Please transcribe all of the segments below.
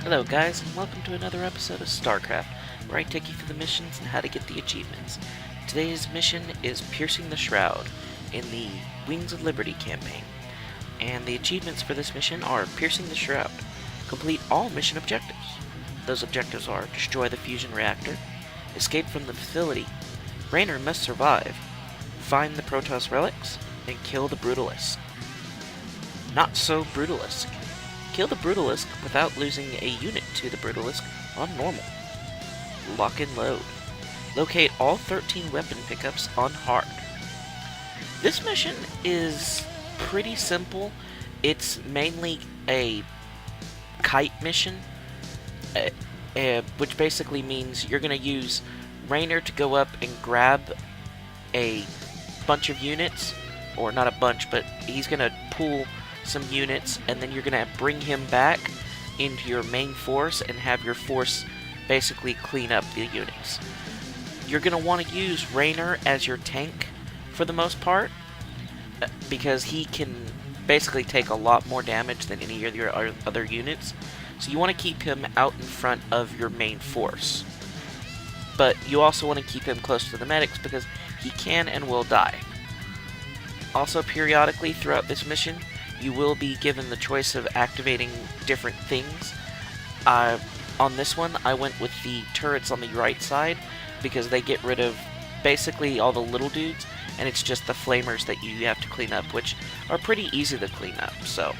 Hello guys, and welcome to another episode of StarCraft, where I take you through the missions and how to get the achievements. Today's mission is Piercing the Shroud in the Wings of Liberty campaign. And the achievements for this mission are Piercing the Shroud, complete all mission objectives. Those objectives are destroy the fusion reactor, escape from the facility, Raynor must survive, find the Protoss relics, and kill the Brutalisk. Not so Brutalisk. Kill the Brutalisk without losing a unit to the Brutalisk on normal. Lock and load. Locate all 13 weapon pickups on hard. This mission is pretty simple. It's mainly a kite mission, which basically means you're going to use Raynor to go up and grab a bunch of units, or not a bunch, but he's going to pull some units, and then you're going to bring him back into your main force and have your force basically clean up the units. You're going to want to use Raynor as your tank for the most part, because he can basically take a lot more damage than any of your other units, so you want to keep him out in front of your main force. But you also want to keep him close to the medics because he can and will die. Also, periodically throughout this mission, you will be given the choice of activating different things. On this one, I went with the turrets on the right side because they get rid of basically all the little dudes, and it's just the flamers that you have to clean up, which are pretty easy to clean up, so.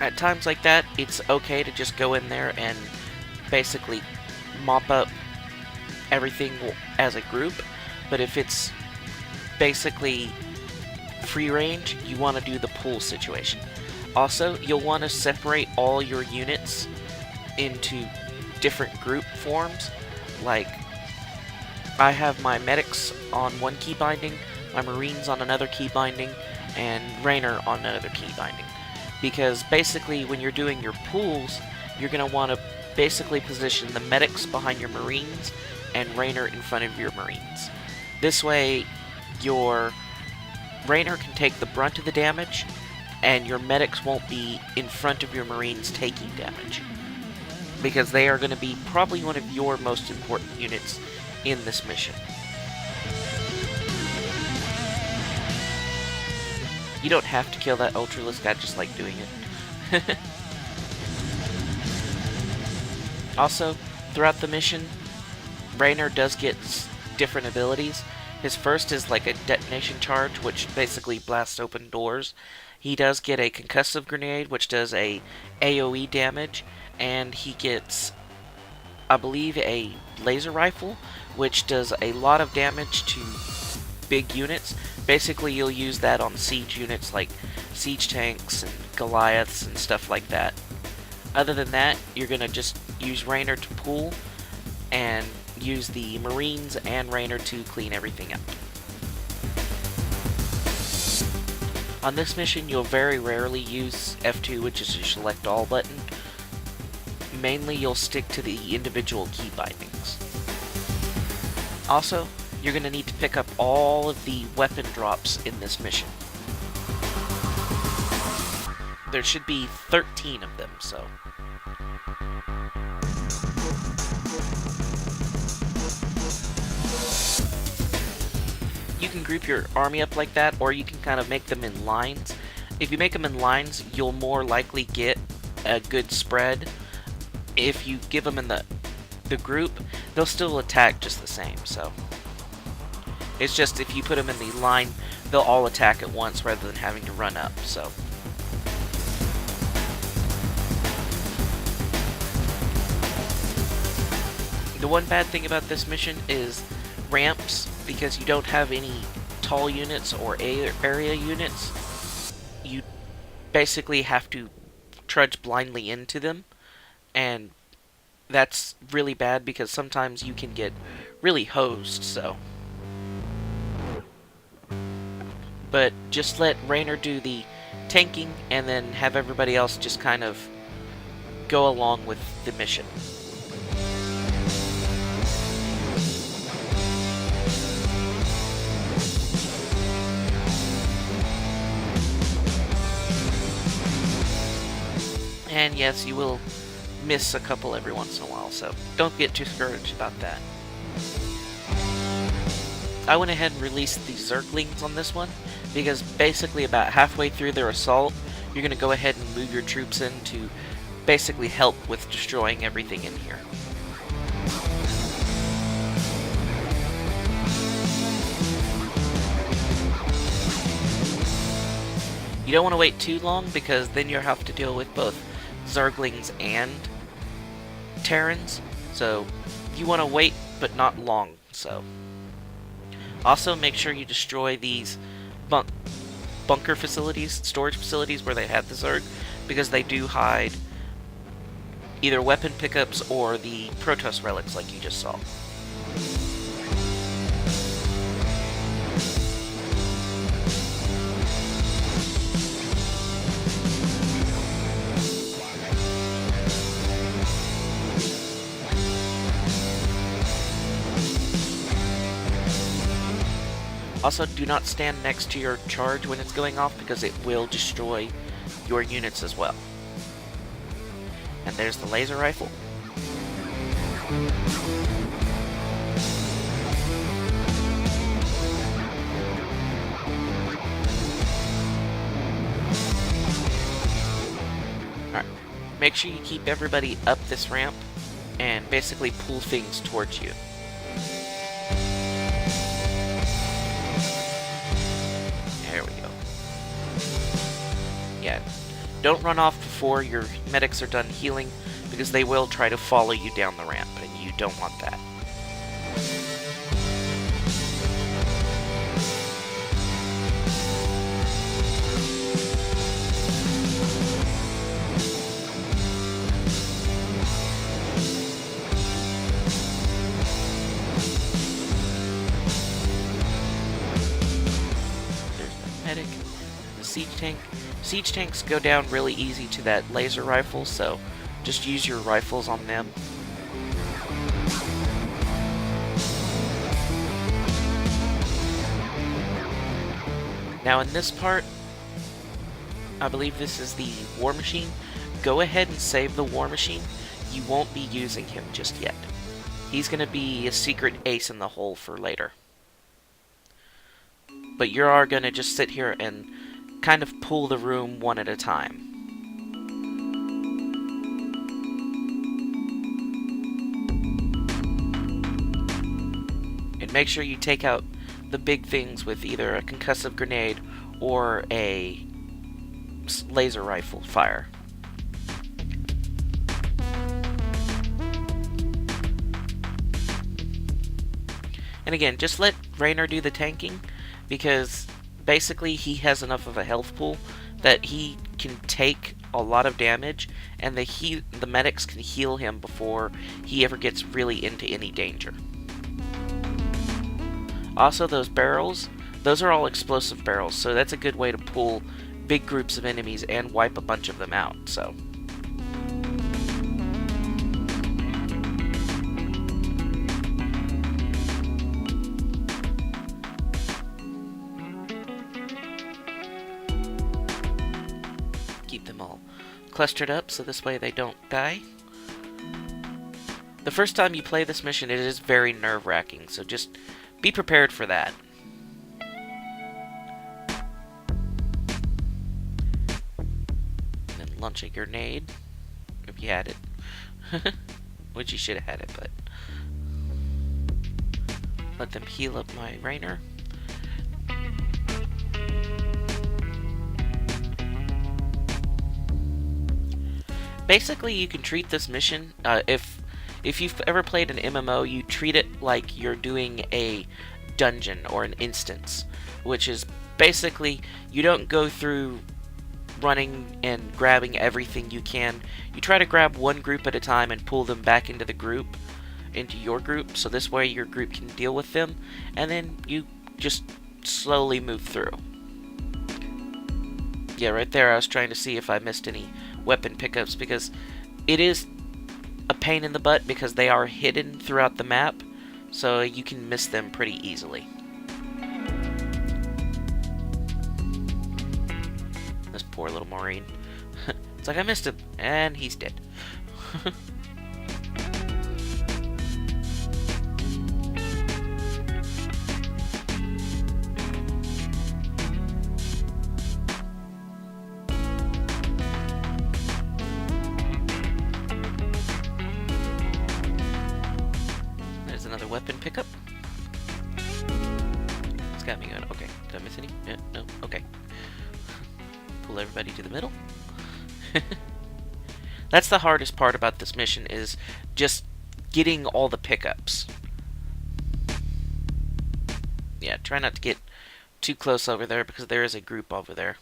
At times like that, it's okay to just go in there and basically mop up everything as a group, but if it's basically free range, you want to do the pull situation. Also, you'll want to separate all your units into different group forms. Like, I have my medics on one key binding, my marines on another key binding, and Raynor on another key binding. Because basically, when you're doing your pulls, you're going to want to basically position the medics behind your marines and Raynor in front of your marines. This way, your Raynor can take the brunt of the damage, and your medics won't be in front of your marines taking damage, because they are going to be probably one of your most important units in this mission. You don't have to kill that Ultralisk, I just like doing it. Also, throughout the mission, Raynor does get different abilities. His first is like a detonation charge, which basically blasts open doors. He does get a concussive grenade, which does a AoE damage, and he gets, I believe, a laser rifle, which does a lot of damage to big units. Basically, you'll use that on siege units like siege tanks and Goliaths and stuff like that. Other than that, you're going to just use Raynor to pull, and use the Marines and Raynor to clean everything up. On this mission, you'll very rarely use F2, which is your select all button. Mainly, you'll stick to the individual key bindings. Also, you're going to need to pick up all of the weapon drops in this mission. There should be 13 of them, so. You can group your army up like that, or you can kind of make them in lines. If you make them in lines, you'll more likely get a good spread. If you give them in the group, they'll still attack just the same, so. It's just if you put them in the line, they'll all attack at once rather than having to run up, so. The one bad thing about this mission is ramps, because you don't have any tall units or area units. You basically have to trudge blindly into them, and that's really bad because sometimes you can get really hosed, so. But just let Raynor do the tanking, and then have everybody else just kind of go along with the mission. And yes, you will miss a couple every once in a while, so don't get too discouraged about that. I went ahead and released the Zerglings on this one, because basically about halfway through their assault, you're going to go ahead and move your troops in to basically help with destroying everything in here. You don't want to wait too long, because then you'll have to deal with both Zerglings and Terrans, so you want to wait, but not long. So also make sure you destroy these bunker facilities, storage facilities where they had the Zerg, because they do hide either weapon pickups or the Protoss relics like you just saw. Also, do not stand next to your charge when it's going off, because it will destroy your units as well. And there's the laser rifle. Alright, make sure you keep everybody up this ramp and basically pull things towards you. There we go. Yeah, don't run off before your medics are done healing, because they will try to follow you down the ramp, and you don't want that. Medic, the siege tank. Siege tanks go down really easy to that laser rifle, so just use your rifles on them. Now in this part, I believe this is the war machine. Go ahead and save the war machine. You won't be using him just yet. He's going to be a secret ace in the hole for later. But you are going to just sit here and kind of pull the room one at a time. And make sure you take out the big things with either a concussive grenade or a laser rifle fire. And again, just let Raynor do the tanking, because basically he has enough of a health pool that he can take a lot of damage, and the medics can heal him before he ever gets really into any danger. Also, those barrels, those are all explosive barrels, so that's a good way to pull big groups of enemies and wipe a bunch of them out, so. Keep them all clustered up so this way they don't die. The first time you play this mission, it is very nerve-wracking, so just be prepared for that. And then launch a grenade, if you had it. Which you should have had it, but let them heal up my Raynor. Basically, you can treat this mission, if you've ever played an MMO, you treat it like you're doing a dungeon or an instance, which is basically, you don't go through running and grabbing everything you can. You try to grab one group at a time and pull them back into the group, into your group, so this way your group can deal with them, and then you just slowly move through. Yeah, right there I was trying to see if I missed any weapon pickups, because it is a pain in the butt because they are hidden throughout the map, so you can miss them pretty easily. This poor little Marine. It's like I missed him, and he's dead. There's another weapon pickup. It's got me going. Okay, did I miss any? Yeah, no, okay. Pull everybody to the middle. That's the hardest part about this mission, is just getting all the pickups. Yeah, try not to get too close over there, because there is a group over there.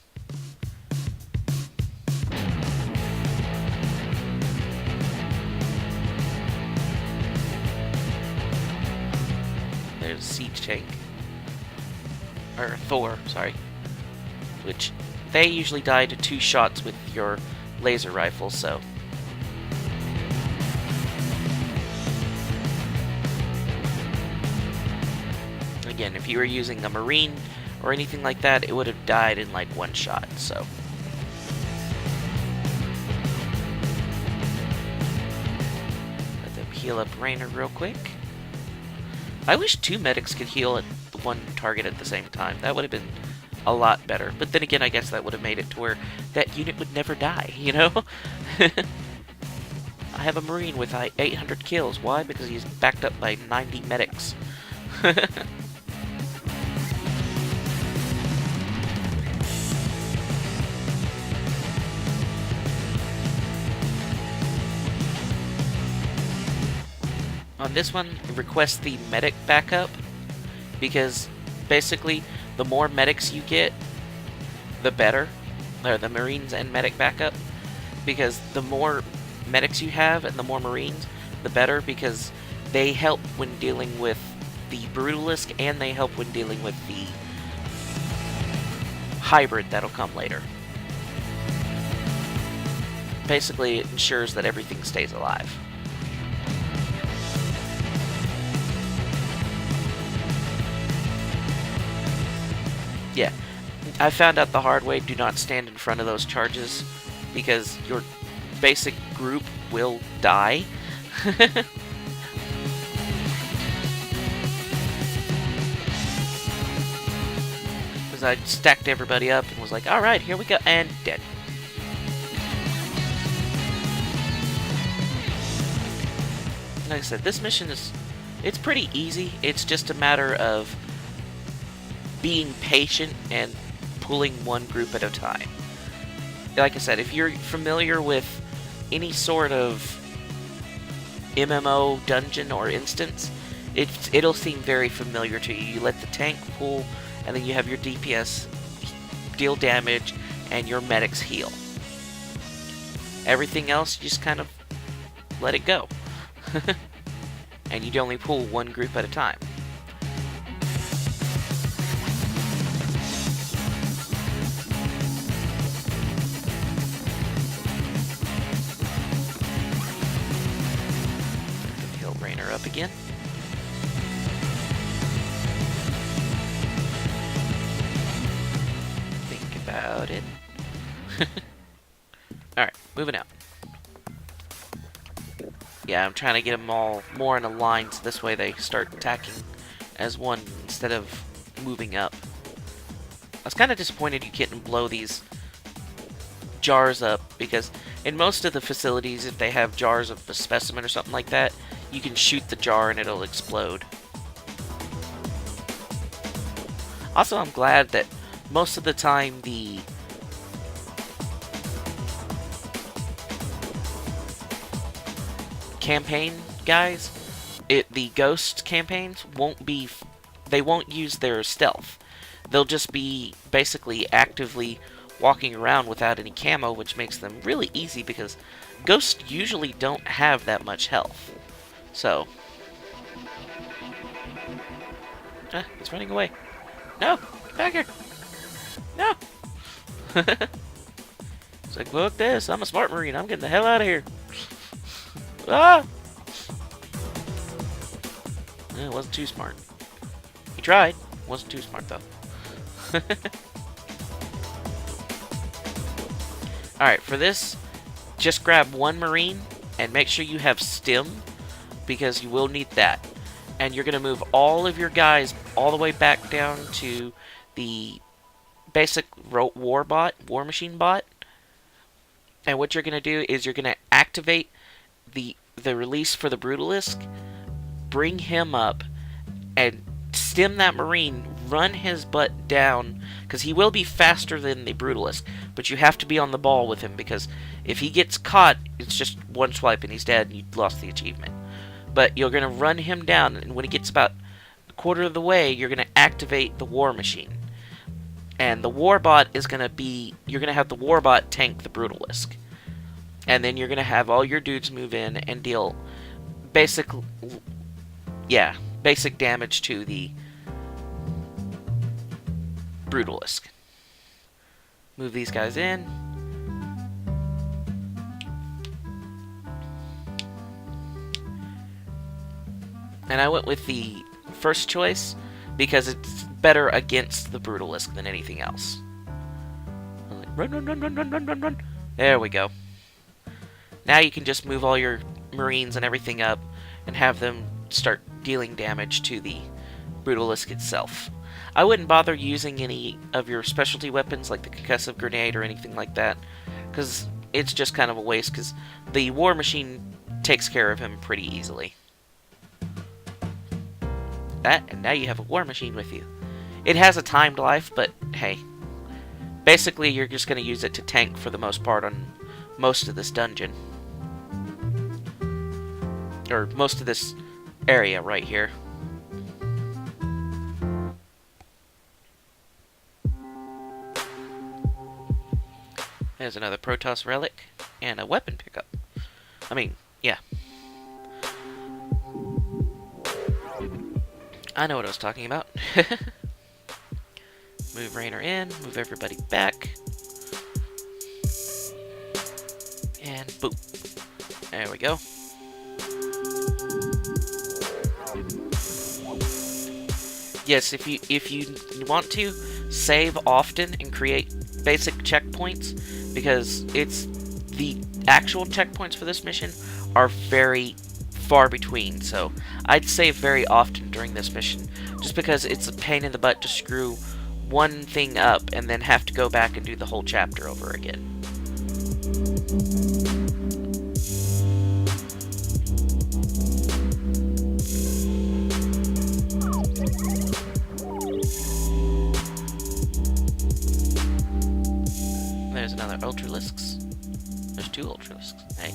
There's a siege tank. Or Thor, sorry. Which, they usually die to 2 shots with your laser rifle, so... Again, if you were using a Marine or anything like that, it would have died in like 1 shot, so... Let them heal up Raynor real quick. I wish 2 medics could heal at 1 target at the same time. That would have been a lot better. But then again, I guess that would have made it to where that unit would never die, you know? I have a Marine with 800 kills. Why? Because he's backed up by 90 medics. On this one, request the medic backup, because basically the more medics you get, the better. Or the Marines and medic backup, because the more medics you have and the more Marines, the better, because they help when dealing with the Brutalisk and they help when dealing with the hybrid that'll come later. Basically, it ensures that everything stays alive. Yeah, I found out the hard way, do not stand in front of those charges, because your basic group will die. Because I stacked everybody up and was like, alright, here we go, and dead. Like I said, this mission it's pretty easy. It's just a matter of being patient and pulling one group at a time. Like I said, if you're familiar with any sort of MMO dungeon or instance, it'll seem very familiar to you. You let the tank pull, and then you have your DPS deal damage, and your medics heal. Everything else, you just kind of let it go. And you'd only pull one group at a time. Heal Raynor up again. Think about it. Alright, moving out. Yeah, I'm trying to get them all more in a line, so this way they start attacking as one instead of moving up. I was kind of disappointed you couldn't blow these jars up, because in most of the facilities, if they have jars of a specimen or something like that, you can shoot the jar and it'll explode. Also, I'm glad that most of the time the campaign guys, the ghost campaigns they won't use their stealth. They'll just be basically actively walking around without any camo, which makes them really easy because ghosts usually don't have that much health. So, it's running away. No, get back here. No. It's like, look this, I'm a smart Marine, I'm getting the hell out of here. Ah! It wasn't too smart. He tried. Wasn't too smart, though. Alright, for this, just grab one Marine and make sure you have stim, because you will need that. And you're going to move all of your guys all the way back down to the basic war machine bot. And what you're going to do is you're going to activate the release for the Brutalisk, bring him up, and stim that Marine, run his butt down, because he will be faster than the Brutalisk, but you have to be on the ball with him, because if he gets caught, it's just one swipe and he's dead and you've lost the achievement. But you're going to run him down, and when he gets about a quarter of the way, you're going to activate the war machine. And the warbot is going to be, you're going to have the warbot tank the Brutalisk. And then you're going to have all your dudes move in and deal basic damage to the Brutalisk. Move these guys in. And I went with the first choice because it's better against the Brutalisk than anything else. I'm like, run, run, run, run, run, run, run, run. There we go. Now you can just move all your Marines and everything up and have them start dealing damage to the Brutalisk itself. I wouldn't bother using any of your specialty weapons like the concussive grenade or anything like that, because it's just kind of a waste, because the war machine takes care of him pretty easily. And now you have a war machine with you. It has a timed life, but hey, basically you're just going to use it to tank for the most part on most of this dungeon. Or most of this area right here. There's another Protoss relic and a weapon pickup. I mean, yeah. I know what I was talking about. Move Raynor in, move everybody back. And boom. There we go. Yes, if you want to, save often and create basic checkpoints, because the actual checkpoints for this mission are very far between, so I'd save very often during this mission, just because it's a pain in the butt to screw one thing up and then have to go back and do the whole chapter over again. There's another Ultralisks. There's two Ultralisks. Hey.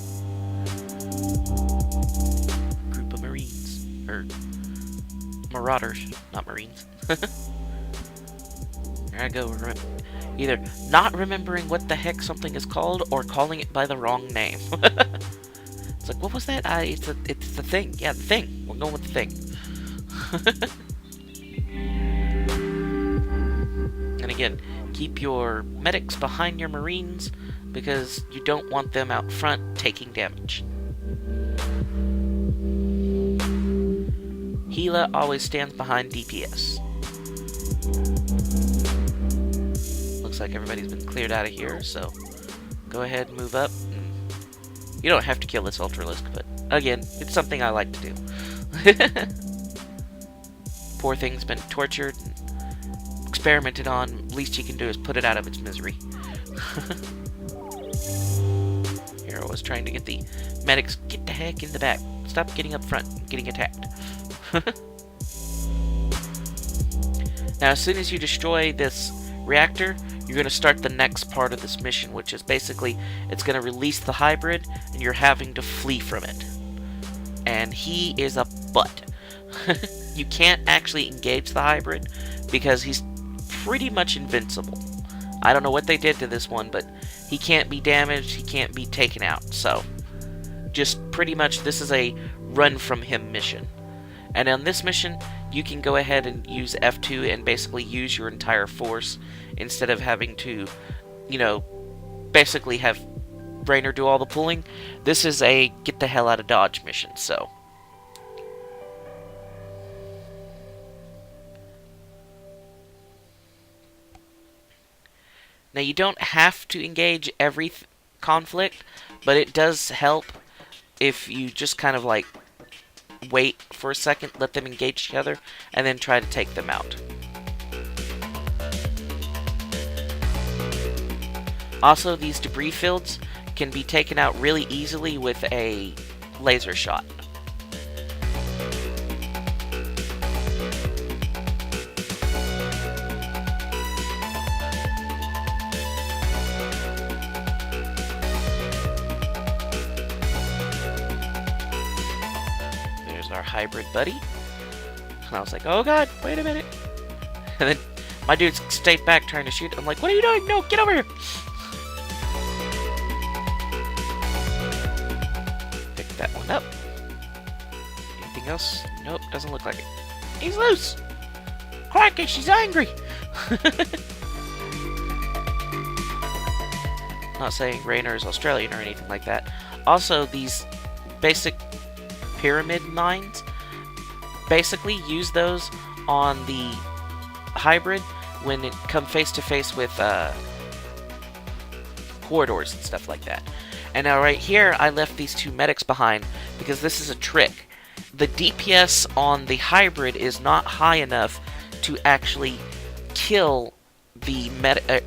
Group of Marines. Or Marauders, not Marines. There I go. Either not remembering what the heck something is called or calling it by the wrong name. It's like, what was that? It's the thing. Yeah, the thing. We're going with the thing. And again, keep your medics behind your Marines, because you don't want them out front taking damage. Gila always stands behind DPS. Looks like everybody's been cleared out of here, so go ahead and move up. You don't have to kill this Ultralisk, but again, it's something I like to do. Poor thing's been tortured and experimented on. Least you can do is put it out of its misery. Hero was trying to get the medics, get the heck in the back. Stop getting up front and getting attacked. Now, as soon as you destroy this reactor, you're going to start the next part of this mission, which is basically, it's going to release the hybrid, and you're having to flee from it. And he is a butt. You can't actually engage the hybrid, because he's pretty much invincible. I don't know what they did to this one, but he can't be damaged, he can't be taken out, so just pretty much this is a run from him mission. And on this mission, you can go ahead and use F2 and basically use your entire force instead of having to, you know, basically have Raynor do all the pulling. This is a get the hell out of Dodge mission, so. Now, you don't have to engage every conflict, but it does help if you just kind of like wait for a second, let them engage each other, and then try to take them out. Also, these debris fields can be taken out really easily with a laser shot. There's our hybrid buddy. And I was like, oh god, wait a minute. And then my dude stayed back trying to shoot. I'm like, what are you doing? No, get over here. Pick that one up. Anything else? Nope, doesn't look like it. He's loose. Crikey, she's angry. Not saying Raynor is Australian or anything like that. Also, these basic pyramid mines, basically use those on the hybrid when it come face to face with corridors and stuff like that. And now right here, I left these two medics behind because this is a trick. The DPS on the hybrid is not high enough to actually kill the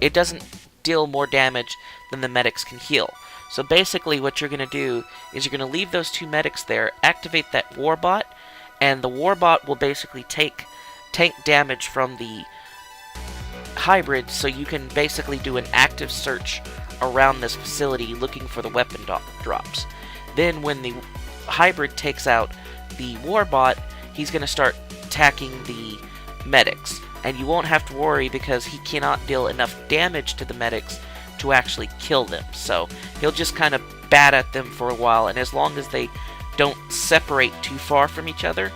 it doesn't deal more damage than the medics can heal. So basically what you're going to do is you're going to leave those two medics there, activate that warbot, and the warbot will basically take tank damage from the hybrid, so you can basically do an active search around this facility looking for the weapon drops. Then when the hybrid takes out the warbot, he's going to start attacking the medics, and you won't have to worry because he cannot deal enough damage to the medics to actually kill them. So he'll just kind of bat at them for a while, and as long as they don't separate too far from each other,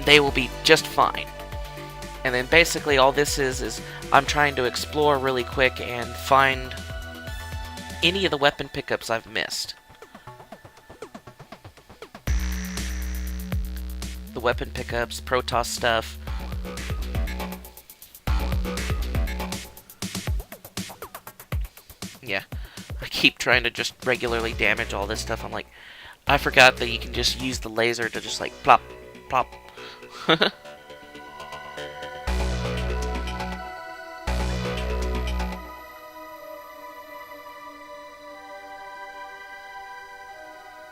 they will be just fine. And then basically all this is I'm trying to explore really quick and find any of the weapon pickups I've missed. The weapon pickups, Protoss stuff. Yeah, I keep trying to just regularly damage all this stuff. I'm like, I forgot that you can just use the laser to just like plop, plop.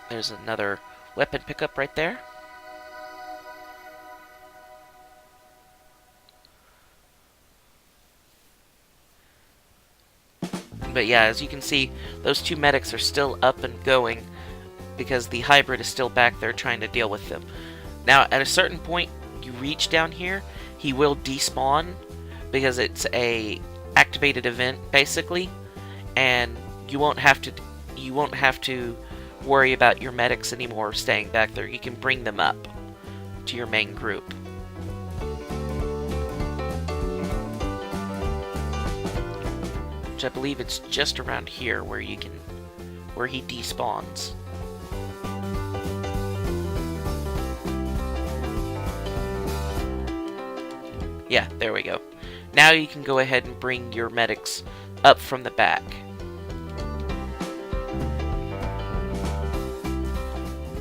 There's another weapon pickup right there. But yeah, as you can see, those two medics are still up and going because the hybrid is still back there trying to deal with them. Now, at a certain point, you reach down here, he will despawn because it's a activated event, basically, and you won't have to worry about your medics anymore staying back there. You can bring them up to your main group. Which I believe it's just around here where he despawns. Yeah, there we go. Now you can go ahead and bring your medics up from the back.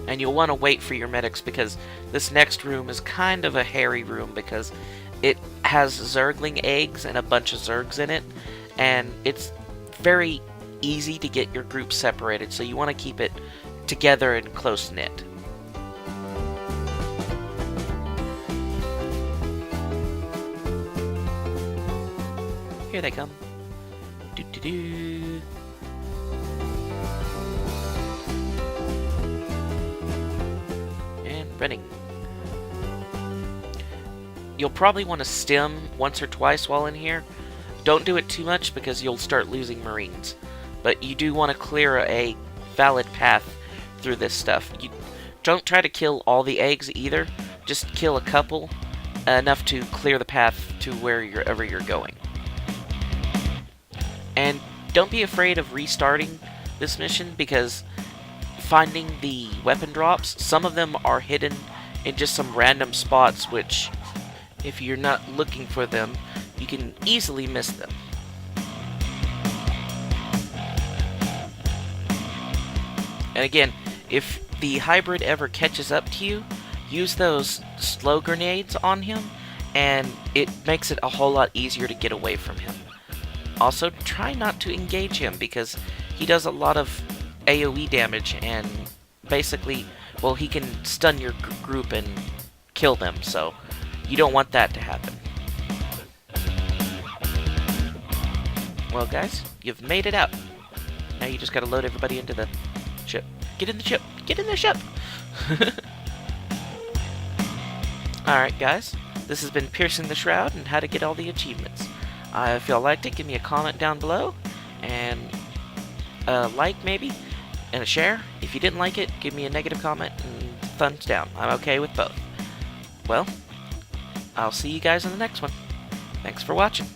And you'll want to wait for your medics because this next room is kind of a hairy room because it has zergling eggs and a bunch of zergs in it. And it's very easy to get your group separated, so you want to keep it together and close-knit. Here they come. Doo-doo-doo. And running. You'll probably want to stim once or twice while in here. Don't do it too much because you'll start losing Marines. But you do want to clear a valid path through this stuff. You don't try to kill all the eggs either. Just kill a couple, enough to clear the path to wherever you're going. And don't be afraid of restarting this mission because finding the weapon drops, some of them are hidden in just some random spots which, if you're not looking for them, you can easily miss them. And again, if the hybrid ever catches up to you, use those slow grenades on him, and it makes it a whole lot easier to get away from him. Also, try not to engage him, because he does a lot of AoE damage, and basically, well, he can stun your group and kill them, so you don't want that to happen. Well, guys, you've made it out. Now you just gotta load everybody into the ship. Get in the ship! Get in the ship! Alright, guys. This has been Piercing the Shroud and how to get all the achievements. If y'all liked it, give me a comment down below. And a like, maybe. And a share. If you didn't like it, give me a negative comment and thumbs down. I'm okay with both. Well, I'll see you guys in the next one. Thanks for watching.